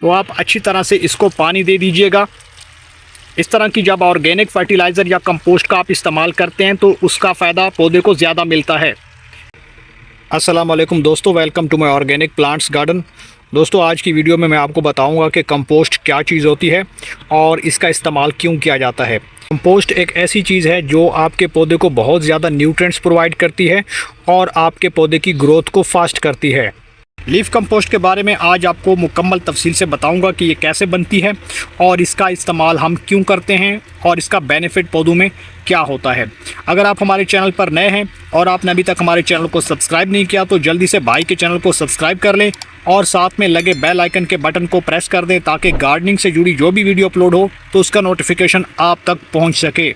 तो आप अच्छी तरह से इसको पानी दे दीजिएगा। इस तरह की जब ऑर्गेनिक फर्टिलाइज़र या कंपोस्ट का आप इस्तेमाल करते हैं तो उसका फ़ायदा पौधे को ज़्यादा मिलता है। अस्सलाम वालेकुम दोस्तों, welcome to my organic plants garden. दोस्तों, आज की वीडियो में मैं आपको बताऊंगा कि कंपोस्ट क्या चीज़ होती है और इसका इस्तेमाल क्यों किया जाता है। कंपोस्ट एक ऐसी चीज़ है जो आपके पौधे को बहुत ज़्यादा न्यूट्रिएंट्स प्रोवाइड करती है और आपके पौधे की ग्रोथ को फास्ट करती है। लीफ कंपोस्ट के बारे में आज आपको मुकम्मल तफसील से बताऊंगा कि ये कैसे बनती है और इसका इस्तेमाल हम क्यों करते हैं और इसका बेनिफिट पौधों में क्या होता है। अगर आप हमारे चैनल पर नए हैं और आपने अभी तक हमारे चैनल को सब्सक्राइब नहीं किया तो जल्दी से भाई के चैनल को सब्सक्राइब कर लें और साथ में लगे बेल आइकन के बटन को प्रेस कर दें ताकि गार्डनिंग से जुड़ी जो भी वीडियो अपलोड हो तो उसका नोटिफिकेशन आप तक पहुँच सके।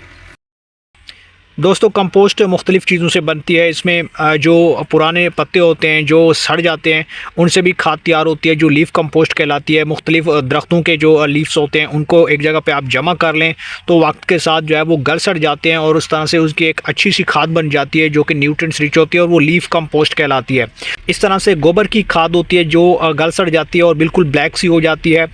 दोस्तों, कंपोस्ट मुख्तलिफ़ चीज़ों से बनती है। इसमें जो पुराने पत्ते होते हैं जो सड़ जाते हैं उनसे भी खाद तैयार होती है जो लीफ कंपोस्ट कहलाती है। मुख्तलिफ़ दरख्तों के जो लीव्स होते हैं उनको एक जगह पे आप जमा कर लें तो वक्त के साथ जो है वो गल सड़ जाते हैं और उस तरह से उसकी एक अच्छी सी खाद बन जाती है जो कि न्यूट्रिएंट्स रिच होती है और वो लीफ कंपोस्ट कहलाती है। इस तरह से गोबर की खाद होती है जो गल सड़ जाती है और बिल्कुल ब्लैक सी हो जाती है,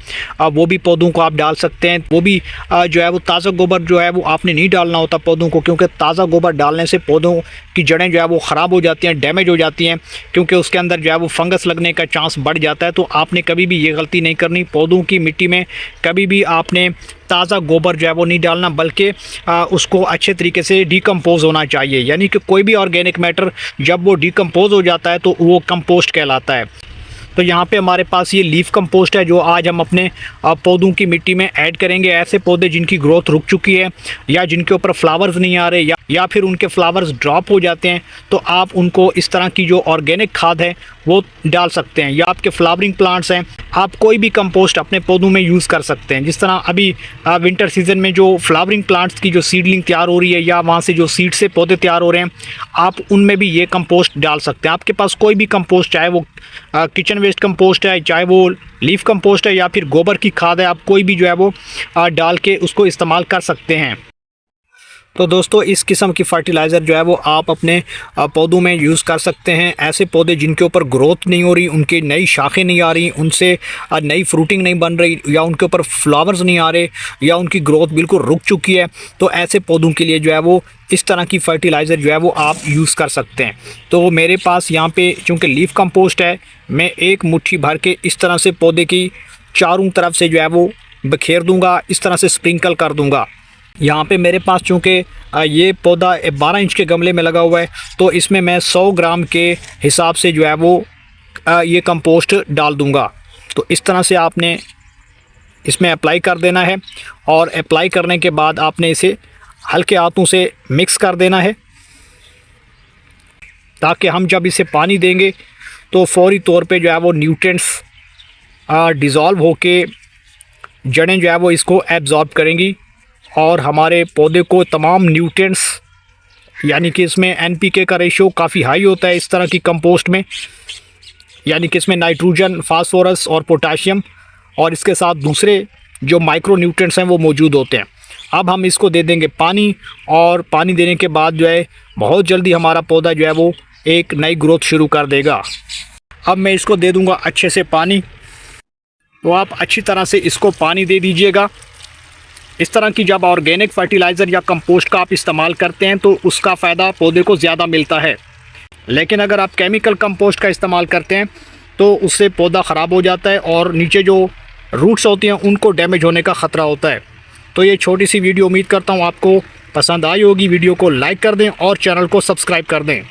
वो भी पौधों को आप डाल सकते हैं। वो भी जो है वो ताज़ा गोबर जो है वो आपने नहीं डालना होता पौधों को, क्योंकि ताज़ा गोबर डालने से पौधों की जड़ें जो है वो ख़राब हो जाती हैं, डैमेज हो जाती हैं, क्योंकि उसके अंदर जो है वो फंगस लगने का चांस बढ़ जाता है। तो आपने कभी भी ये गलती नहीं करनी। पौधों की मिट्टी में कभी भी आपने ताज़ा गोबर जो है वो नहीं डालना, बल्कि उसको अच्छे तरीके से डिकम्पोज़ होना चाहिए। यानी कि कोई भी ऑर्गेनिक मैटर जब वो डिकम्पोज़ हो जाता है तो वो कंपोस्ट कहलाता है। तो यहाँ पे हमारे पास ये लीफ कंपोस्ट है जो आज हम अपने पौधों की मिट्टी में ऐड करेंगे। ऐसे पौधे जिनकी ग्रोथ रुक चुकी है या जिनके ऊपर फ्लावर्स नहीं आ रहे या फिर उनके फ्लावर्स ड्रॉप हो जाते हैं तो आप उनको इस तरह की जो ऑर्गेनिक खाद है वो डाल सकते हैं। या आपके फ्लावरिंग प्लांट्स हैं, आप कोई भी कंपोस्ट अपने पौधों में यूज़ कर सकते हैं। जिस तरह अभी विंटर सीज़न में जो फ्लावरिंग प्लांट्स की जो सीडलिंग तैयार हो रही है या वहाँ से जो सीड से पौधे तैयार हो रहे हैं, आप उनमें भी ये कंपोस्ट डाल सकते हैं। आपके पास कोई भी कंपोस्ट, चाहे वो किचन वेस्ट कंपोस्ट है, चाहे वो लीफ कंपोस्ट है या फिर गोबर की खाद है, आप कोई भी जो है वो डाल के उसको इस्तेमाल कर सकते हैं। तो दोस्तों, इस किस्म की फर्टिलाइज़र जो है वो आप अपने पौधों में यूज़ कर सकते हैं। ऐसे पौधे जिनके ऊपर ग्रोथ नहीं हो रही, उनकी नई शाखें नहीं आ रही, उनसे नई फ्रूटिंग नहीं बन रही या उनके ऊपर फ्लावर्स नहीं आ रहे या उनकी ग्रोथ बिल्कुल रुक चुकी है, तो ऐसे पौधों के लिए जो है वो इस तरह की फ़र्टिलाइज़र जो है वो आप यूज़ कर सकते हैं। तो मेरे पास यहाँ पे चूँकि लीफ कंपोस्ट है, मैं एक मुट्ठी भर के इस तरह से पौधे की चारों तरफ से जो है वो बखेर दूँगा, इस तरह से स्प्रिंकल कर दूँगा। यहाँ पे मेरे पास चूँकि ये पौधा 12 इंच के गमले में लगा हुआ है तो इसमें मैं 100 ग्राम के हिसाब से जो है वो ये कंपोस्ट डाल दूँगा। तो इस तरह से आपने इसमें अप्लाई कर देना है और अप्लाई करने के बाद आपने इसे हल्के हाथों से मिक्स कर देना है ताकि हम जब इसे पानी देंगे तो फौरी तौर पे जो है वो न्यूट्रिएंट्स डिज़ोल्व होके जड़ें जो है वो इसको एब्जॉर्ब करेंगी और हमारे पौधे को तमाम न्यूट्रिएंट्स, यानी कि इसमें NPK का रेशो काफ़ी हाई होता है इस तरह की कंपोस्ट में, यानी कि इसमें नाइट्रोजन, फास्फोरस और पोटाशियम और इसके साथ दूसरे जो माइक्रो न्यूट्रिएंट्स हैं वो मौजूद होते हैं। अब हम इसको दे देंगे पानी और पानी देने के बाद जो है बहुत जल्दी हमारा पौधा जो है वो एक नई ग्रोथ शुरू कर देगा। अब मैं इसको दे दूँगा अच्छे से पानी, तो आप अच्छी तरह से इसको पानी दे दीजिएगा। इस तरह की जब ऑर्गेनिक फर्टिलाइज़र या कंपोस्ट का आप इस्तेमाल करते हैं तो उसका फ़ायदा पौधे को ज़्यादा मिलता है। लेकिन अगर आप केमिकल कंपोस्ट का इस्तेमाल करते हैं तो उससे पौधा ख़राब हो जाता है और नीचे जो रूट्स होती हैं उनको डैमेज होने का ख़तरा होता है। तो ये छोटी सी वीडियो उम्मीद करता हूँ आपको पसंद आई होगी। वीडियो को लाइक कर दें और चैनल को सब्सक्राइब कर दें।